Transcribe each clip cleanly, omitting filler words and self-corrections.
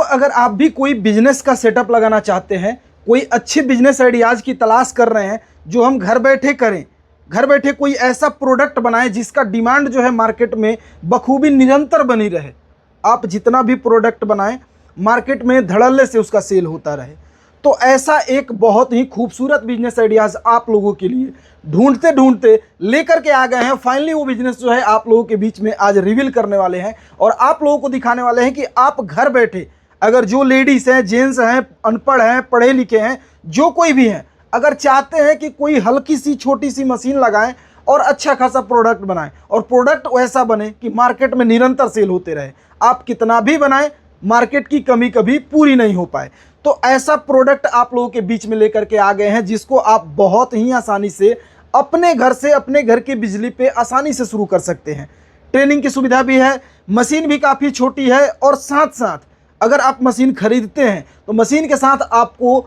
अगर आप भी कोई बिजनेस का सेटअप लगाना चाहते हैं, कोई अच्छे बिजनेस आइडियाज़ की तलाश कर रहे हैं जो हम घर बैठे करें, घर बैठे कोई ऐसा प्रोडक्ट बनाएं जिसका डिमांड जो है मार्केट में बखूबी निरंतर बनी रहे। आप जितना भी प्रोडक्ट बनाएं मार्केट में धड़ल्ले से उसका सेल होता रहे। तो ऐसा एक बहुत ही खूबसूरत बिजनेस आइडियाज़ आप लोगों के लिए ढूंढते ढूंढते लेकर के आ गए हैं। फाइनली वो बिजनेस जो है आप लोगों के बीच में आज रिवील करने वाले हैं और आप लोगों को दिखाने वाले हैं कि आप घर बैठे, अगर जो लेडीज़ हैं, जेंट्स हैं, अनपढ़ हैं, पढ़े लिखे हैं, जो कोई भी हैं, अगर चाहते हैं कि कोई हल्की सी छोटी सी मशीन लगाएं और अच्छा खासा प्रोडक्ट बनाएं और प्रोडक्ट वैसा बने कि मार्केट में निरंतर सेल होते रहे, आप कितना भी बनाएं मार्केट की कमी कभी पूरी नहीं हो पाए, तो ऐसा प्रोडक्ट आप लोगों के बीच में लेकर के आ गए हैं जिसको आप बहुत ही आसानी से अपने घर से, अपने घर की बिजली पे आसानी से शुरू कर सकते हैं। ट्रेनिंग की सुविधा भी है, मशीन भी काफ़ी छोटी है और साथ साथ अगर आप मशीन खरीदते हैं तो मशीन के साथ आपको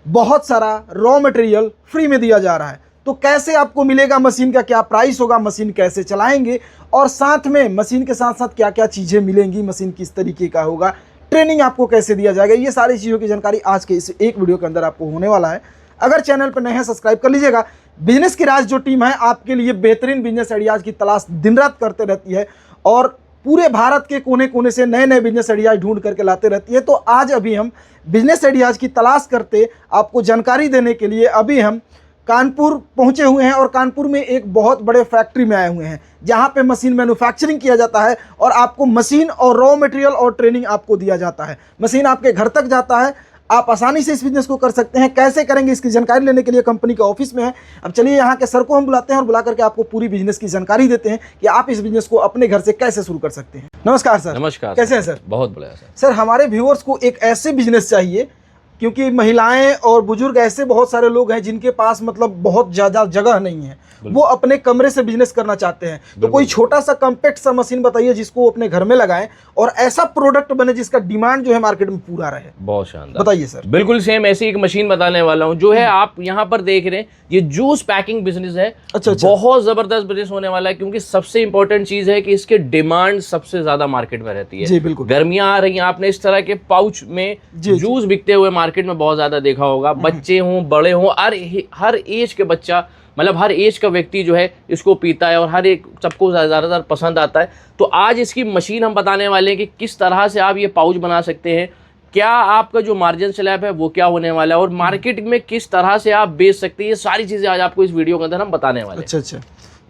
बहुत सारा रॉ मटेरियल फ्री में दिया जा रहा है। तो कैसे आपको मिलेगा, मशीन का क्या प्राइस होगा, मशीन कैसे चलाएंगे और साथ में मशीन के साथ साथ क्या क्या चीज़ें मिलेंगी, मशीन किस तरीके का होगा, ट्रेनिंग आपको कैसे दिया जाएगा, ये सारी चीज़ों की जानकारी आज के इस एक वीडियो के अंदर आपको होने वाला है। अगर चैनल पर नए हैं सब्सक्राइब कर लीजिएगा। बिजनेस की राज जो टीम है आपके लिए बेहतरीन बिजनेस आइडियाज़ की तलाश दिन रात करते रहती है और पूरे भारत के कोने कोने से नए नए बिजनेस आइडियाज़ ढूंढ करके लाते रहती है। तो आज अभी हम बिजनेस आइडियाज़ की तलाश करते आपको जानकारी देने के लिए अभी हम कानपुर पहुंचे हुए हैं और कानपुर में एक बहुत बड़े फैक्ट्री में आए हुए हैं जहां पे मशीन मैन्युफैक्चरिंग किया जाता है और आपको मशीन और रॉ मटेरियल और ट्रेनिंग आपको दिया जाता है। मशीन आपके घर तक जाता है, आप आसानी से इस बिजनेस को कर सकते हैं। कैसे करेंगे इसकी जानकारी लेने के लिए कंपनी के ऑफिस में है। अब चलिए यहाँ के सर को हम बुलाते हैं और बुला करके आपको पूरी बिजनेस की जानकारी देते हैं कि आप इस बिजनेस को अपने घर से कैसे शुरू कर सकते हैं। नमस्कार सर। नमस्कार। कैसे हैं सर? बहुत बढ़िया सर। सर हमारे व्यूअर्स को एक ऐसे बिजनेस चाहिए क्योंकि महिलाएं और बुजुर्ग ऐसे बहुत सारे लोग हैं जिनके पास मतलब बहुत ज़्यादा जगह नहीं है, वो अपने कमरे से बिजनेस करना चाहते हैं। तो कोई छोटा सा कॉम्पैक्ट सा मशीन बताइए जिसको वो अपने घर में लगाएं और ऐसा प्रोडक्ट बने जिसका डिमांड जो है मार्केट में पूरा रहे। बहुत शानदार, बताइए सर। बिल्कुल सेम ऐसी एक मशीन बताने वाला हूँ जो है आप यहाँ पर देख रहे हैं, ये जूस पैकिंग बिजनेस है। अच्छा। बहुत जबरदस्त बिजनेस होने वाला है क्योंकि सबसे इंपॉर्टेंट चीज है कि इसके डिमांड सबसे ज्यादा मार्केट में रहती है। जी बिल्कुल। गर्मियां आ रही हैं, आपने इस तरह के पाउच में जूस बिकते हुए मार्केट में बहुत ज्यादा देखा होगा। बच्चे हों, बड़े हों, हर एज के बच्चा, मतलब हर एज का व्यक्ति जो है इसको पीता है और हर एक सबको ज़्यादातर पसंद आता है। तो आज इसकी मशीन हम बताने वाले हैं कि किस तरह से आप ये पाउच बना सकते हैं, क्या आपका जो मार्जिन स्लैब है वो क्या होने वाला है और मार्केट में किस तरह से आप बेच सकते हैं, ये सारी चीज़ें आज आपको इस वीडियो के अंदर हम बताने वाले हैं। अच्छा,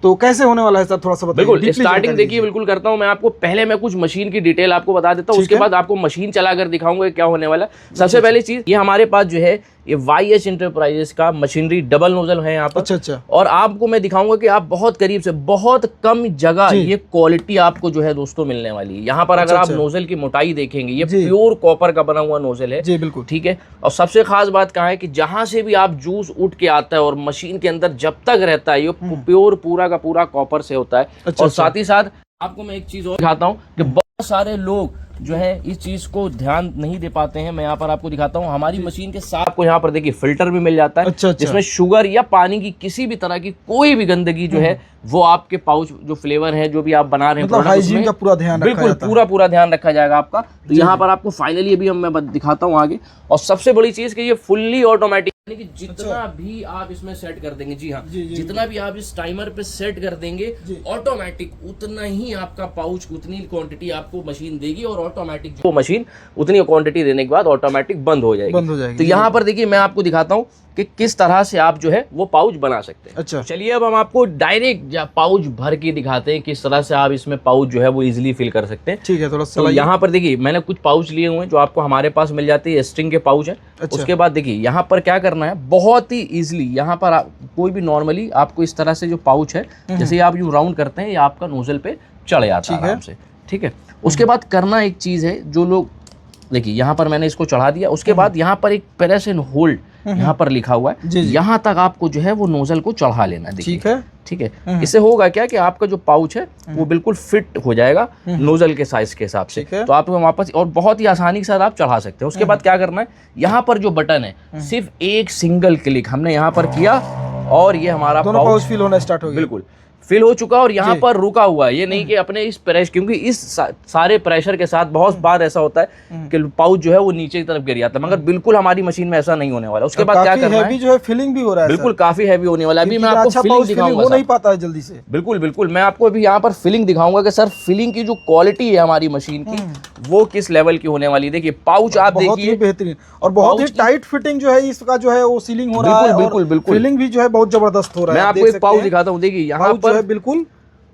तो कैसे होने वाला है सर, थोड़ा सा बताइए। बिल्कुल स्टार्टिंग देखिए, बिल्कुल करता हूं मैं आपको। पहले मैं कुछ मशीन की डिटेल आपको बता देता हूं, उसके बाद आपको मशीन चलाकर दिखाऊंगा क्या होने वाला है। सबसे पहली चीज, ये हमारे पास जो है ये YH एंटरप्राइजेस का मशीनरी डबल नोजल है यहाँ पर। अच्छा। और आपको मैं दिखाऊंगा कि आप बहुत करीब से, बहुत कम जगह ये क्वालिटी आपको जो है दोस्तों मिलने वाली है। यहाँ पर अगर आप नोजल की मोटाई देखेंगे, ये प्योर कॉपर का बना हुआ नोजल है। जी बिल्कुल, ठीक है। और सबसे खास बात कहाँ है कि जहां से भी आप जूस उठ के आता है और मशीन के अंदर जब तक रहता है ये प्योर पूरा का पूरा कॉपर से होता है। और साथ ही साथ आपको मैं एक चीज और दिखाता हूँ कि बहुत सारे लोग जो है इस चीज को ध्यान नहीं दे पाते हैं। मैं यहाँ पर आपको दिखाता हूँ, हमारी मशीन के साथ आपको यहाँ पर देखिए फिल्टर भी मिल जाता है। अच्छा। जिसमें शुगर या पानी की किसी भी तरह की कोई भी गंदगी जो है वो आपके पाउच जो फ्लेवर है जो भी आप बना रहे हैं, मतलब हाइजीन का पूरा ध्यान बिल्कुल पूरा ध्यान रखा जाएगा आपका। तो यहाँ पर आपको फाइनली अभी मैं दिखाता हूँ आगे। और सबसे बड़ी चीज कि ये फुल्ली ऑटोमेटिक, कि जितना भी आप इसमें सेट कर देंगे, जी हाँ, जितना भी आप इस टाइमर पे सेट कर देंगे ऑटोमेटिक उतना ही आपका पाउच, उतनी क्वांटिटी आपको मशीन देगी और ऑटोमेटिक वो मशीन उतनी क्वांटिटी देने के बाद ऑटोमेटिक बंद हो जाएगी। तो यहाँ पर देखिए मैं आपको दिखाता हूँ कि किस तरह से आप जो है वो पाउच बना सकते हैं। अच्छा, चलिए अब हम आपको डायरेक्ट पाउच भर के दिखाते हैं किस तरह से आप इसमें पाउच जो है वो इजीली फिल कर सकते हैं। ठीक है, थोड़ा सा यहाँ पर देखिए मैंने कुछ पाउच लिए हुए हैं जो आपको हमारे पास मिल जाती है, स्ट्रिंग के पाउच है। अच्छा। उसके बाद देखिए यहाँ पर क्या करना है, बहुत ही इजीली यहाँ पर कोई भी नॉर्मली आपको इस तरह से जो पाउच है जैसे आप यूं राउंड करते हैं ये आपका नोजल पे चढ़ जाता है आराम से। ठीक है, उसके बाद करना एक चीज है, जो लोग देखिए यहाँ पर मैंने इसको चढ़ा दिया। उसके बाद यहाँ पर एक प्रेस एंड होल्ड यहाँ पर लिखा हुआ है, यहाँ तक आपको जो है वो नोजल को चढ़ा लेना है। ठीक है। इससे होगा क्या कि आपका जो पाउच है वो बिल्कुल फिट हो जाएगा नोजल के साइज के हिसाब से। तो आप वापस और बहुत ही आसानी के साथ आप चढ़ा सकते हैं। उसके बाद क्या करना है, यहाँ पर जो बटन है सिर्फ एक सिंगल क्लिक हमने यहाँ पर किया और ये हमारा पाउच फिल होना स्टार्ट हो गया। बिल्कुल फिल हो चुका और यहाँ पर रुका हुआ है। ये नहीं कि अपने इस प्रेशर, क्योंकि इस सारे प्रेशर के साथ बहुत बार ऐसा होता है कि पाउच जो है वो नीचे की तरफ गिर जाता है, मगर बिल्कुल हमारी मशीन में ऐसा नहीं होने वाला। उसके बाद क्या करना है, जो है फिलिंग भी हो रहा है, बिल्कुल काफी हैवी होने वाला है। अभी मैं आपको फिलिंग दिखाऊंगा, हो नहीं पाता है जल्दी से। बिल्कुल बिल्कुल, मैं आपको अभी यहाँ पर फिलिंग दिखाऊंगा कि सर फिलिंग की जो क्वालिटी है हमारी मशीन की वो किस लेवल की होने वाली है। देखिए पाउच आप देखिए, बेहतरीन और बहुत ही टाइट फिटिंग जो है इसका जो है वो सीलिंग हो रहा है, बिल्कुल बिल्कुल, फिलिंग भी जो है बहुत जबरदस्त हो रहा है। मैं आपको एक पाउच दिखाता हूँ, देखिए यहाँ पर बिल्कुल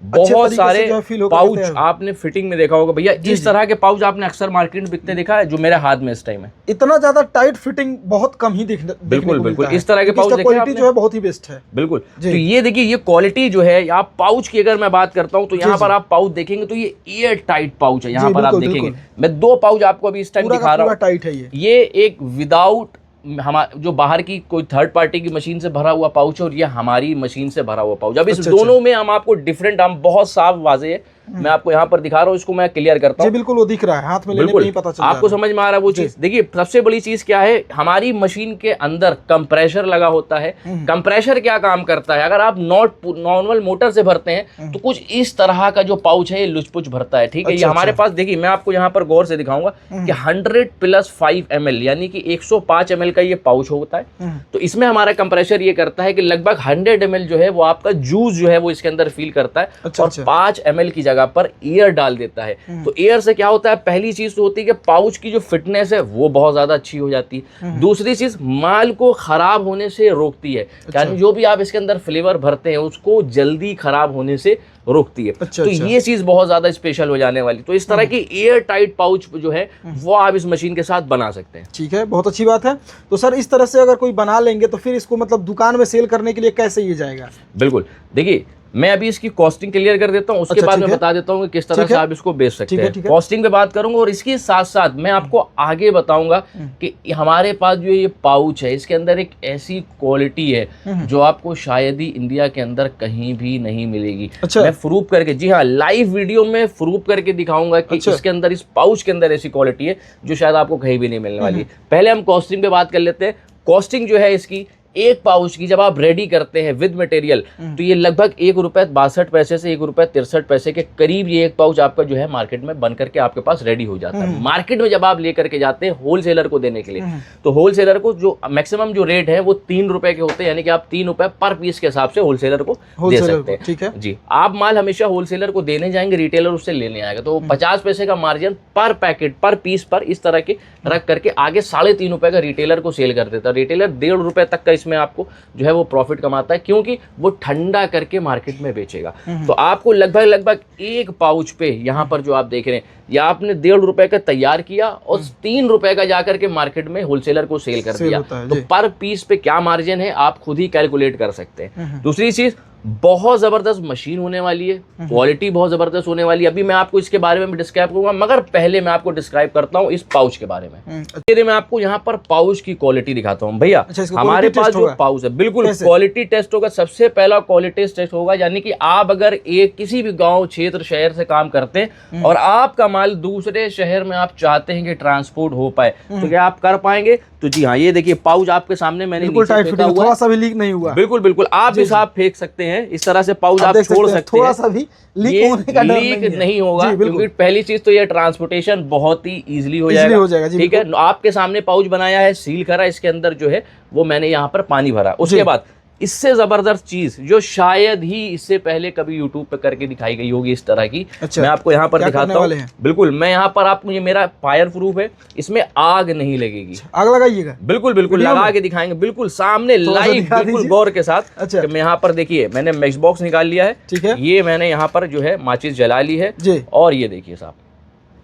बहुत सारे पाउच आपने फिटिंग में देखा होगा भैया। इस तरह के पाउच आपने अक्सर मार्केट में बिकते देखा है, जो मेरे हाथ में इस टाइम है। इतना ज्यादा टाइट फिटिंग बहुत कम ही देखने बिल्कुल बिल्कुल, इस तरह के पाउच क्वालिटी जो है बहुत ही बेस्ट है। बिल्कुल, तो ये देखिए ये क्वालिटी जो है, आप पाउच की अगर मैं बात करता हूँ तो यहाँ पर आप पाउच देखेंगे तो ये एयर टाइट पाउच है। यहाँ पर आप देखेंगे मैं 2 पाउच आपको अभी इस टाइम दिखा रहा हूँ, टाइट है ये एक विदाउट हमारा जो बाहर की कोई थर्ड पार्टी की मशीन से भरा हुआ पाउच है और ये हमारी मशीन से भरा हुआ पाउच। अब इस दोनों में हम आपको डिफरेंट, हम बहुत साफ वाजे है, मैं आपको यहाँ पर दिखा रहा हूँ, इसको मैं क्लियर करता हूँ। बिल्कुल वो दिख रहा है, हाथ में लेने पे ही पता चल रहा है, आपको समझ में आ रहा है वो चीज। देखिए सबसे बड़ी चीज क्या है, हमारी मशीन के अंदर कंप्रेशर लगा होता है। कंप्रेशर क्या काम करता है, अगर आप नॉर्मल मोटर से भरते हैं तो कुछ इस तरह का जो पाउच है ये लुचपुच भरता है, ठीक है। ये हमारे पास देखिए, मैं आपको यहाँ पर गौर से दिखाऊंगा कि 100+5 ml यानी कि 105 ml का ये पाउच होता है। तो इसमें हमारा कंप्रेशर ये करता है कि लगभग 100 ml जो है वो आपका जूस जो है वो इसके अंदर फील करता है और 5 ml की जगह पर एयर डाल देता है। तो एयर से क्या होता है, पहली चीज तो होती है कि पाउच की जो फिटनेस है वो बहुत ज्यादा अच्छी हो जाती है। दूसरी चीज माल को खराब होने से रोकती है, यानी जो भी आप इसके अंदर फ्लेवर भरते हैं उसको जल्दी खराब होने से रोकती है। तो ये चीज बहुत ज्यादा स्पेशल हो जाने वाली। तो इस तरह की एयर टाइट पाउच जो है वो आप इस मशीन के साथ बना सकते हैं। ठीक है, बहुत अच्छी बात है। तो सर इस तरह से अगर कोई बना लेंगे तो फिर इसको मतलब दुकान में सेल करने के लिए कैसे ये जाएगा? बिल्कुल, देखिए मैं अभी इसकी कॉस्टिंग क्लियर कर देता हूँ, उसके बाद मैं बता देता हूँ कि किस तरह से आप इसको बेच सकते हैं। कॉस्टिंग पे बात करूंगा और इसके साथ साथ मैं आपको आगे बताऊंगा कि हमारे पास जो ये पाउच है इसके अंदर एक ऐसी क्वालिटी है जो आपको शायद ही इंडिया के अंदर कहीं भी नहीं मिलेगी। मैं प्रूफ करके, जी हाँ, लाइव वीडियो में प्रूफ करके दिखाऊंगा कि इसके अंदर, इस पाउच के अंदर ऐसी क्वालिटी है जो शायद आपको कहीं भी नहीं मिलने वाली। पहले हम कॉस्टिंग पे बात कर लेते हैं। कॉस्टिंग जो है इसकी एक पाउच की जब आप रेडी करते हैं विद मटेरियल तो ये लगभग ₹1.62 से ₹1.63 के करीब ये एक पाउच आपका जो है मार्केट में बन करके आपके पास रेडी हो जाता है। मार्केट में जब आप लेकर के जाते हैं होलसेलर को देने के लिए, तो होलसेलर को जो मैक्सिमम जो रेट है वो ₹3 के होते हैं, यानी कि आप ₹3 पर पीस के हिसाब से होलसेलर को दे सकते हैं। ठीक है जी, आप माल हमेशा होलसेलर को देने जाएंगे, रिटेलर उससे लेने आएगा, तो 50 पैसे का मार्जिन पर पैकेट पर पीस पर इस तरह के रख करके आगे ₹3.5 का रिटेलर को सेल कर देता है। रिटेलर ₹1.5 तक का इसमें आपको जो है वो प्रॉफिट कमाता है, क्योंकि वो ठंडा करके मार्केट में बेचेगा। तो आपको लगभग एक पाउच पे यहाँ पर जो आप देख रहे हैं, या आपने ₹1.5 का तैयार किया और ₹3 का जाकर के मार्केट में होलसेलर को सेल कर दिया, तो पर पीस पे क्या मार्जिन है आप खुद ही कैलकुलेट कर सकते हैं। दूसरी चीज, बहुत जबरदस्त मशीन होने वाली है, क्वालिटी बहुत जबरदस्त होने वाली है। अभी मैं आपको इसके बारे में डिस्क्राइब करूंगा, मगर पहले मैं आपको डिस्क्राइब करता हूं इस पाउच के बारे में। मैं आपको यहाँ पर पाउच की क्वालिटी दिखाता हूं भैया। हमारे पास जो पाउच है, बिल्कुल क्वालिटी टेस्ट होगा। सबसे पहला क्वालिटी टेस्ट होगा, यानी कि आप अगर एक किसी भी गांव, क्षेत्र, शहर से काम करते हैं और आपका माल दूसरे शहर में आप चाहते हैं कि ट्रांसपोर्ट हो पाए, तो क्या आप कर पाएंगे? तो जी हाँ, ये देखिए पाउच आपके सामने मैंने थोड़ा सा भी लीक नहीं हुआ। बिल्कुल बिल्कुल, आप भी साफ फेंक सकते हैं, इस तरह से पाउच आप छोड़ सकते हैं, थोड़ा सा भी लीक होने का डर नहीं होगा, क्योंकि पहली चीज तो ये ट्रांसपोर्टेशन बहुत ही इजीली हो जाएगा। ठीक है, आपके सामने पाउच बनाया है, सील करा, इसके अंदर जो है वो मैंने यहाँ पर पानी भरा। उसके बाद इससे जबरदस्त चीज जो शायद ही इससे पहले कभी यूट्यूब पे करके दिखाई गई होगी इस तरह की, मैं आपको यहाँ पर दिखाता हूँ। बिल्कुल, मैं यहाँ पर आपको, ये मेरा फायर प्रूफ है, इसमें आग नहीं लगेगी। आग लगाइएगा? बिल्कुल बिल्कुल, लगा के दिखाएंगे, बिल्कुल सामने लाइव, बिल्कुल गौर के साथ। अच्छा, यहाँ पर देखिए मैंने मैच बॉक्स निकाल लिया है। ठीक है, ये मैंने यहाँ पर जो है माचिस जला ली है और ये देखिए साहब,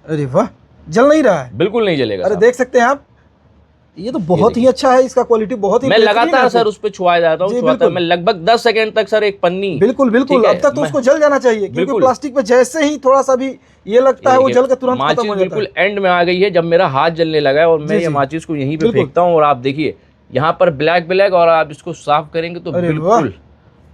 अरे वाह, जल नहीं रहा है? बिल्कुल नहीं जलेगा। अरे देख सकते हैं आप, ये तो बहुत ही अच्छा है, इसका क्वालिटी बहुत ही। मैं लगातार सर उस पे छुआ जाता हूँ, मैं लगभग 10 सेकंड तक सर एक पन्नी। बिल्कुल बिल्कुल, अब तक तो उसको जल जाना चाहिए, क्योंकि प्लास्टिक पे जैसे ही थोड़ा सा भी ये लगता है वो जल के तुरंत खत्म हो जाता है। बिल्कुल एंड में आ गई है, जब मेरा हाथ जलने लगा है और मैं ये माचिस को यहीं पे फेंकता हूँ और आप देखिए यहाँ पर ब्लैक और आप इसको साफ करेंगे तो बिल्कुल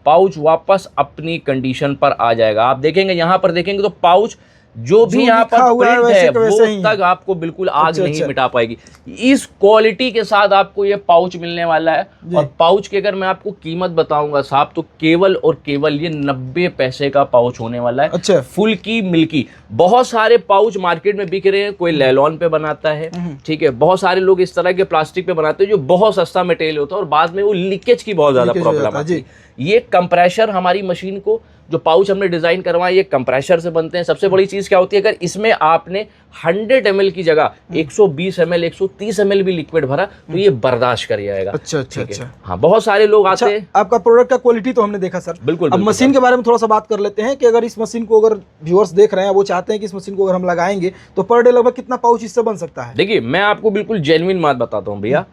पाउच वापस अपनी कंडीशन पर आ जाएगा। आप देखेंगे यहाँ पर देखेंगे तो पाउच जो भी यहाँ पर प्रिंट है वो ही तक आपको बिल्कुल आग नहीं अच्छा। मिटा पाएगी। इस क्वालिटी के साथ आपको ये पाउच मिलने वाला है। और पाउच की अगर मैं आपको कीमत बताऊंगा साहब, तो केवल और केवल ये 90 पैसे का पाउच होने वाला है। अच्छा। फुल की मिल्की। बहुत सारे पाउच मार्केट में बिक रहे हैं, कोई लेलॉन पे बनाता है, ठीक है, बहुत सारे लोग इस तरह के प्लास्टिक पे बनाते हैं जो बहुत सस्ता मटेरियल होता है और बाद में वो लीकेज की बहुत ज्यादा प्रॉब्लम आती है। ये कंप्रेशर हमारी मशीन को, जो पाउच हमने डिजाइन करवाए, ये कंप्रेशर से बनते हैं। सबसे बड़ी चीज क्या होती है, अगर इसमें आपने 100 ml की जगह 120 ml 130 ml भी लिक्विड भरा तो ये बर्दाश्त कर जाएगा। अच्छा अच्छा अच्छा। हाँ, बहुत सारे लोग आते हैं। आपका प्रोडक्ट का क्वालिटी तो हमने देखा सर, बिल्कुल। अब मशीन के बारे में थोड़ा सा बात कर लेते हैं कि अगर इस मशीन को, अगर व्यूअर्स देख रहे हैं, वो चाहते हैं कि इस मशीन को अगर हम लगाएंगे तो पर डे लगभग कितना पाउच इससे बन सकता है? देखिए, मैं आपको बिल्कुल जेन्युइन बात बताता हूँ भैया।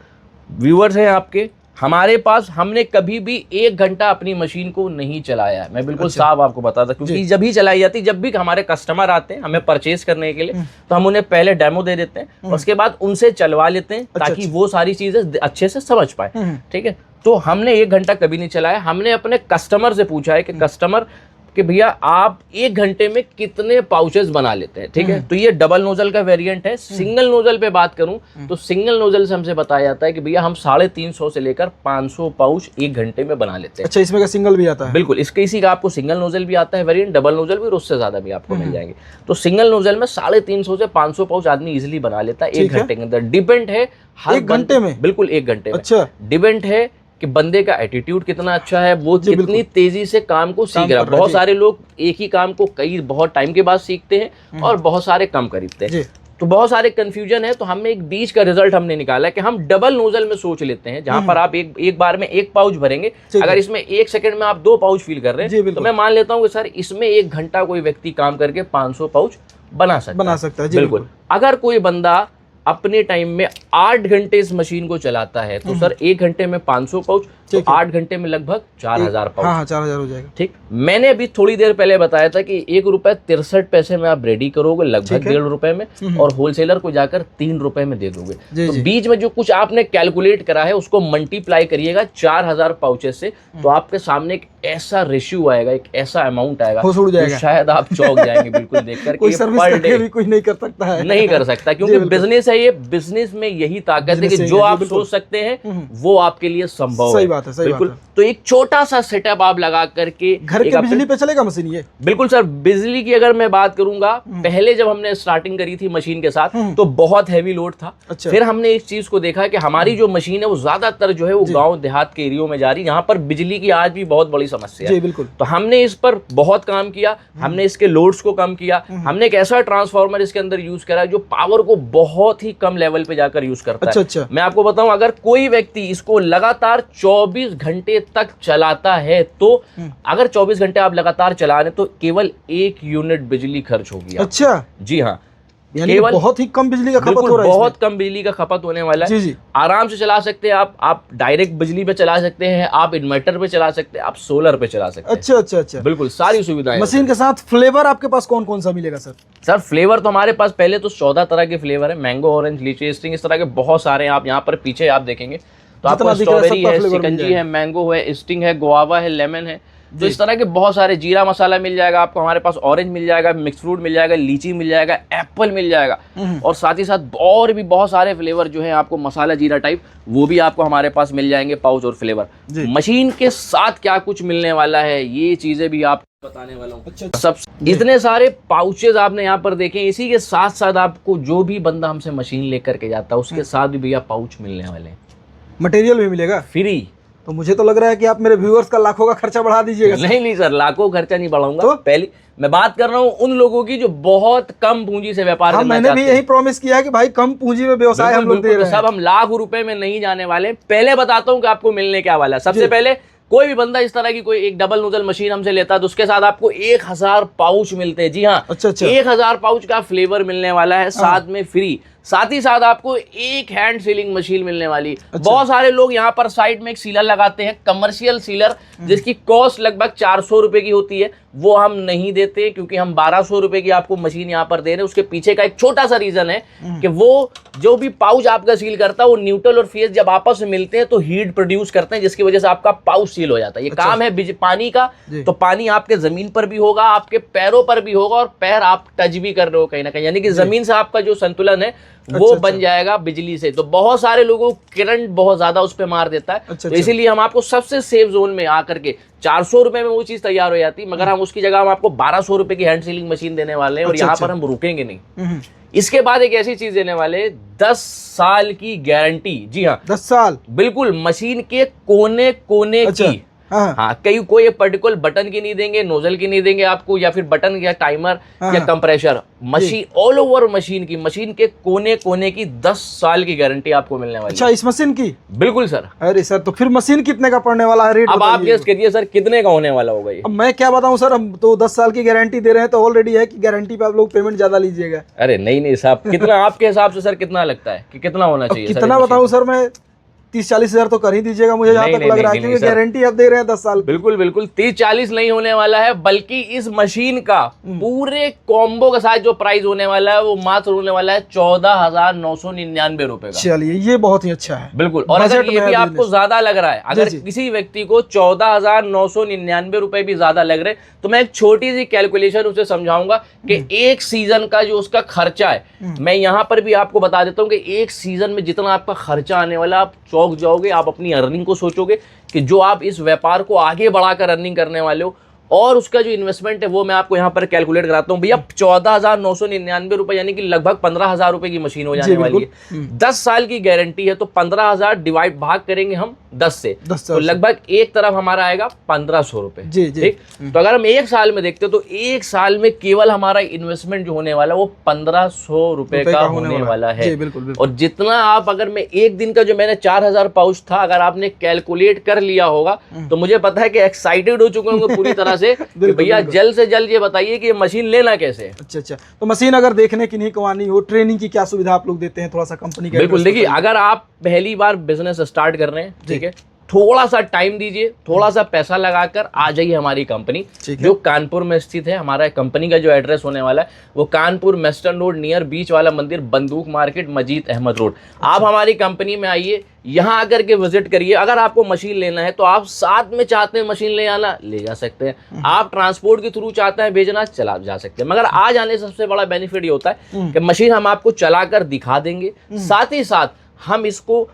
व्यूअर्स हैं आपके, हमारे पास हमने कभी भी 1 घंटा अपनी मशीन को नहीं चलाया है। मैं बिल्कुल साफ आपको बताता, क्योंकि जब भी चलाई जाती, जब भी हमारे कस्टमर आते हैं हमें परचेज करने के लिए, तो हम उन्हें पहले डेमो दे देते हैं, उसके बाद उनसे चलवा लेते हैं ताकि वो सारी चीजें अच्छे से समझ पाए। ठीक है, तो हमने 1 घंटा कभी नहीं चलाया। हमने अपने कस्टमर से पूछा है कि कस्टमर कि भैया आप 1 घंटे में कितने पाउचेस बना लेते हैं। ठीक है, तो ये डबल नोजल का वेरिएंट है। सिंगल नोजल पे बात करूं तो सिंगल नोजल से हमसे बताया जाता है कि भैया हम 350 से लेकर 500 पाउच 1 घंटे में बना लेते हैं। अच्छा, इसमें का सिंगल भी आता है? बिल्कुल, इसके इसी का आपको सिंगल नोजल भी आता है वेरिएंट, डबल नोजल भी, और उससे ज्यादा भी आपको मिल जाएंगे। तो सिंगल नोजल में 350 से 500 पाउच आदमी इजिली बना लेता है 1 घंटे के अंदर। डिपेंड है हर 1 घंटे में? बिल्कुल 1 घंटे में। अच्छा। डिपेंड है कि बंदे का एटीट्यूड कितना अच्छा है, वो कितनी तेजी से काम को सीख रहा है। बहुत सारे लोग एक ही काम को बहुत टाइम के बाद सीखते हैं और बहुत सारे कम खरीदते हैं, तो बहुत सारे कंफ्यूजन है। तो हमने एक बीच का रिजल्ट हमने निकाला कि हम डबल नोजल में सोच लेते हैं, जहां पर आप एक बार में 1 पाउच भरेंगे। अगर इसमें 1 सेकंड में आप 2 पाउच फील कर रहे हैं, तो मैं मान लेता हूं कि सर इसमें 1 घंटा कोई व्यक्ति काम करके 500 पाउच बना सकता है। बिल्कुल। अगर कोई बंदा अपने टाइम में 8 घंटे इस मशीन को चलाता है, तो सर 1 घंटे में 500 पाउच, तो 8 घंटे में लगभग 4000 पाउच। हाँ, 4000 हो जाएगा। ठीक। मैंने अभी थोड़ी देर पहले बताया था कि ₹1.63 में आप रेडी करोगे, लगभग ₹1.5 में, और होलसेलर को जाकर ₹3 में दे दोगे। तो बीच में जो कुछ आपने कैलकुलेट करा है उसको मल्टीप्लाई करिएगा 4000 पाउचेस से, तो आपके सामने एक ऐसा रेशियो आएगा, एक ऐसा अमाउंट आएगा, तो शायद आप चौंक जाएंगे बिल्कुल देखकर। कोई सर्विस करके भी कोई नहीं कर सकता है, नहीं कर सकता, क्योंकि बिजनेस है ये। बिजनेस में यही ताकत है कि जो आप सोच सकते हैं वो आपके लिए संभव है। सही बात है। तो एक छोटा सा सेटअप आप लगा करके घर के बिजली पे चलेगा मशीन ये? बिल्कुल सर। बिजली की अगर मैं बात करूंगा, पहले जब हमने स्टार्टिंग करी थी मशीन के साथ तो बहुत हैवी लोड था। अच्छा। फिर हमने इस चीज को देखा कि हमारी जो मशीन है वो ज्यादातर जो है वो गांव देहात के एरियो में जा रही है, यहाँ पर बिजली की आज भी बहुत बड़ी समस्या है। बिल्कुल। तो हमने इस पर बहुत काम किया, हमने इसके लोड्स को कम किया, हमने एक ऐसा ट्रांसफार्मर इसके अंदर यूज करा जो पावर को बहुत ही कम लेवल पे जाकर यूज करता है। अच्छा। मैं आपको बताऊं, अगर कोई व्यक्ति इसको लगातार 24 घंटे तक चलाता है, तो अगर 24 घंटे आप लगातार चला रहे तो केवल 1 यूनिट बिजली खर्च होगी। अच्छा। जी हाँ, केवल बहुत ही कम बिजली का खपत हो रहा है, बहुत कम बिजली का खपत होने वाला है। जी। आराम से चला सकते हैं आप डायरेक्ट बिजली पे चला सकते हैं, आप इन्वर्टर पे चला सकते हैं, आप सोलर पे चला सकते हैं। अच्छा। बिल्कुल सारी सुविधाएं। मशीन के साथ फ्लेवर आपके पास कौन कौन सा मिलेगा सर? सर फ्लेवर तो हमारे पास पहले तो 14 तरह के फ्लेवर है, मैंगो, ऑरेंज, लीची, स्टिंग, इस तरह के बहुत सारे हैं। आप यहाँ पर पीछे आप देखेंगे तो आपको स्ट्रॉबेरी है, शिकंजी है, मैंगो है, स्टिंग है, गुआवा है, लेमन है, तो इस तरह के बहुत सारे। जीरा मसाला मिल जाएगा आपको हमारे पास, ऑरेंज मिल जाएगा, मिक्स फ्रूट मिल जाएगा, लीची मिल जाएगा, एप्पल मिल जाएगा, और साथ ही साथ और भी बहुत सारे फ्लेवर जो है आपको मसाला जीरा टाइप, वो भी आपको हमारे पास मिल जाएंगे, पाउच और फ्लेवर। मशीन के साथ क्या कुछ मिलने वाला है ये चीजें भी आपको बताने वाला हूँ। अच्छा। सब इतने सारे पाउचेज आपने यहाँ पर देखे। इसी के साथ साथ आपको जो भी बंदा हमसे मशीन लेकर के जाता है उसके साथ भी भैया पाउच मिलने वाले हैं। मटेरियल भी मिलेगा फ्री? तो मुझे तो लग रहा है कि आप मेरे व्यूअर्स का लाखों का खर्चा बढ़ा दीजिएगा। नहीं सर, लाखों खर्चा नहीं बढ़ाऊंगा। तो पहली मैं बात कर रहा हूँ उन लोगों की जो बहुत कम पूंजी से व्यापार करना चाहते हैं। मैंने भी यही प्रॉमिस किया कि भाई कम पूंजी में व्यवसाय हम लोग दे रहे हैं। सब हम लाखों रुपए में नहीं जाने वाले। पहले बताता हूँ कि आपको मिलने क्या वाला है। सबसे पहले कोई भी बंदा इस तरह की कोई एक डबल नोजल मशीन हमसे लेता है तो उसके साथ आपको 1000 पाउच मिलते हैं। जी हाँ, 1000 पाउच का फ्लेवर मिलने वाला है, साथ में फ्री। साथ ही साथ आपको एक हैंड सीलिंग मशीन मिलने वाली। बहुत सारे लोग यहाँ पर साइड में एक सीलर लगाते हैं, कमर्शियल सीलर, जिसकी कॉस्ट लगभग 400 रुपए की होती है, वो हम नहीं देते क्योंकि हम 1200 रुपए की आपको मशीन यहाँ पर दे रहे हैं। उसके पीछे का एक छोटा सा रीजन है कि वो जो भी पाउच आपका सील करता है वो न्यूट्रल और फेस जब आपस में मिलते हैं तो हीट प्रोड्यूस करते हैं, जिसकी वजह से आपका पाउच सील हो जाता है। ये काम है पानी का, तो पानी आपके जमीन पर भी होगा, आपके पैरों पर भी होगा, और पैर आप टच भी कर रहे हो कहीं ना कहीं, यानी कि जमीन से आपका जो संतुलन है वो बन जाएगा बिजली से। तो बहुत सारे लोगों को करंट बहुत ज्यादा उस पर मार देता है, तो इसीलिए हम आपको सबसे सेफ जोन में आकर के 400 रुपए में वो चीज तैयार हो जाती, मगर हम उसकी जगह हम आपको 1200 रुपए की हैंड सीलिंग मशीन देने वाले हैं, और यहाँ पर हम रुकेंगे नहीं। इसके बाद एक ऐसी चीज देने वाले, 10 साल की गारंटी। जी हाँ, 10 साल बिल्कुल, मशीन के कोने कोने की। हाँ, कोई एक पर्टिकुलर बटन की नहीं देंगे, नोजल की नहीं देंगे आपको, या फिर बटन या टाइमर या compressor, machine all over machine की, मशीन के कोने कोने की 10 साल की गारंटी आपको मिलने वाली। अच्छा, इस मशीन की? बिल्कुल सर। अरे सर, तो फिर मशीन कितने का पड़ने वाला है रेट? अब आप गेस करिए सर, कितने का होने वाला होगा ये? अब मैं क्या बताऊं सर, हम तो 10 साल की गारंटी दे रहे हैं, तो ऑलरेडी है कि गारंटी पे आप लोग पेमेंट ज्यादा लीजिएगा। अरे नहीं साहब, कितना आपके हिसाब से सर कितना लगता है कि कितना होना चाहिए? कितना बताऊं सर, मैं 30-40 हजार तो कर ही दीजिएगा मुझे, जहाँ तक लग रहा है, क्योंकि गारंटी आप दे रहे हैं 10 साल। बिल्कुल 30-40 नहीं होने वाला है, बल्कि इस मशीन का पूरे कॉम्बो के साथ जो प्राइस होने वाला है वो मात्र होने वाला है 14,999 रुपए का। चलिए, ये बहुत ही अच्छा है। बिल्कुल, और अगर ये भी आपको ज्यादा लग रहा है, अगर किसी व्यक्ति को 14,999 रुपए भी ज्यादा लग रहे, तो मैं एक छोटी सी कैलकुलेशन उसे समझाऊंगा कि एक सीजन का जो उसका खर्चा है, मैं यहाँ पर भी आपको बता देता हूँ कि एक सीजन में जितना आपका खर्चा आने वाला, आप चौंक जाओगे। आप अपनी अर्निंग को सोचोगे कि जो आप इस व्यापार को आगे बढ़ाकर अर्निंग करने वाले हो, और उसका जो इन्वेस्टमेंट है वो मैं आपको यहाँ पर कैलकुलेट कराता हूँ। भैया 14,999 रुपए, यानी कि लगभग 15,000 रुपए की मशीन हो जाने वाली है। 10 साल की गारंटी है, तो 15,000 डिवाइड भाग करेंगे हम 10 से, तो लगभग एक तरफ हमारा आएगा 1,500 रुपए। ठीक, तो अगर हम एक साल में देखते हो तो एक साल में केवल हमारा इन्वेस्टमेंट जो होने वाला है वो 1,500 रुपए का होने वाला है। और जितना आप, अगर मैं एक दिन का जो मैंने 4,000 पाउच था, अगर आपने कैलकुलेट कर लिया होगा, तो मुझे पता है कि एक्साइटेड हो चुके होंगे पूरी तरह से कि भैया जल्द से जल्द ये बताइए कि ये मशीन लेना कैसे है। अच्छा, तो मशीन अगर देखने की नहीं कमानी हो, ट्रेनिंग की क्या सुविधा आप लोग देते हैं, थोड़ा सा कंपनी का? बिल्कुल, देखिए, अगर आप पहली बार बिजनेस स्टार्ट कर रहे हैं, ठीक है, थोड़ा सा टाइम दीजिए, थोड़ा सा पैसा लगाकर आ जाइए हमारी कंपनी, जो कानपुर में स्थित है। हमारा कंपनी का जो एड्रेस होने वाला है वो कानपुर मेस्टर्न रोड, नियर बीच वाला मंदिर, बंदूक मार्केट, मजीद अहमद रोड। आप हमारी कंपनी में आइए, यहाँ आकर के विजिट करिए। अगर आपको मशीन लेना है तो आप साथ में चाहते हैं मशीन ले आना, ले जा सकते हैं। आप ट्रांसपोर्ट के थ्रू चाहते हैं भेजना, चला जा सकते हैं। मगर आ जाने से सबसे बड़ा बेनिफिट ये होता है कि मशीन हम आपको चलाकर दिखा देंगे, साथ ही साथ हम इसको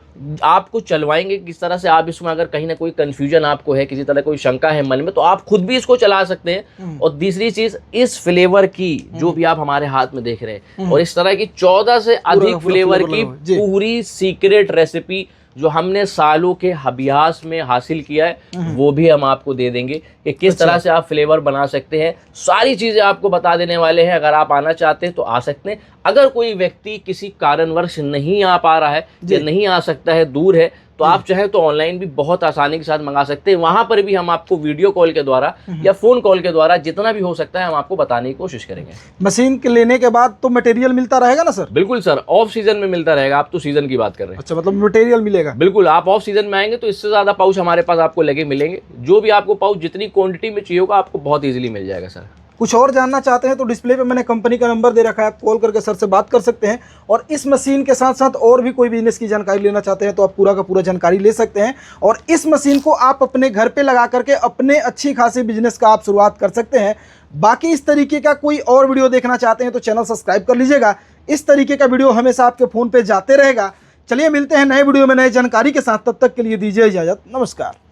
आपको चलवाएंगे किस तरह से। आप इसमें अगर कहीं ना कोई कंफ्यूजन आपको है, किसी तरह कोई शंका है मन में, तो आप खुद भी इसको चला सकते हैं। और दूसरी चीज, इस फ्लेवर की जो भी आप हमारे हाथ में देख रहे हैं, और इस तरह की 14 से अधिक फ्लेवर की पूरी सीक्रेट रेसिपी जो हमने सालों के अभ्यास में हासिल किया है, वो भी हम आपको दे देंगे कि किस तरह से आप फ्लेवर बना सकते हैं। सारी चीजें आपको बता देने वाले हैं। अगर आप आना चाहते हैं तो आ सकते हैं। अगर कोई व्यक्ति किसी कारणवश नहीं आ पा रहा है या नहीं आ सकता है, दूर है, तो आप चाहे तो ऑनलाइन भी बहुत आसानी के साथ मंगा सकते हैं। वहां पर भी हम आपको वीडियो कॉल के द्वारा या फोन कॉल के द्वारा जितना भी हो सकता है हम आपको बताने की कोशिश करेंगे। मशीन के लेने के बाद तो मटेरियल मिलता रहेगा ना सर? बिल्कुल सर, ऑफ सीजन में मिलता रहेगा। आप तो सीजन की बात कर रहे हैं। अच्छा, मतलब मटेरियल मिलेगा? बिल्कुल, आप ऑफ सीजन में आएंगे तो इससे ज्यादा पाउच हमारे पास आपको लगे मिलेंगे। जो भी आपको पाउच जितनी क्वांटिटी में चाहिए होगा आपको बहुत इजीली मिल जाएगा सर। कुछ और जानना चाहते हैं तो डिस्प्ले पे मैंने कंपनी का नंबर दे रखा है, आप कॉल करके सर से बात कर सकते हैं। और इस मशीन के साथ साथ और भी कोई बिजनेस की जानकारी लेना चाहते हैं तो आप पूरा का पूरा जानकारी ले सकते हैं। और इस मशीन को आप अपने घर पे लगा करके अपने अच्छी खासी बिजनेस का आप शुरुआत कर सकते हैं। बाकी इस तरीके का कोई और वीडियो देखना चाहते हैं तो चैनल सब्सक्राइब कर लीजिएगा। इस तरीके का वीडियो हमेशा आपके फ़ोन पर जाते रहेगा। चलिए, मिलते हैं नए वीडियो में नए जानकारी के साथ। तब तक के लिए दीजिए इजाज़त। नमस्कार।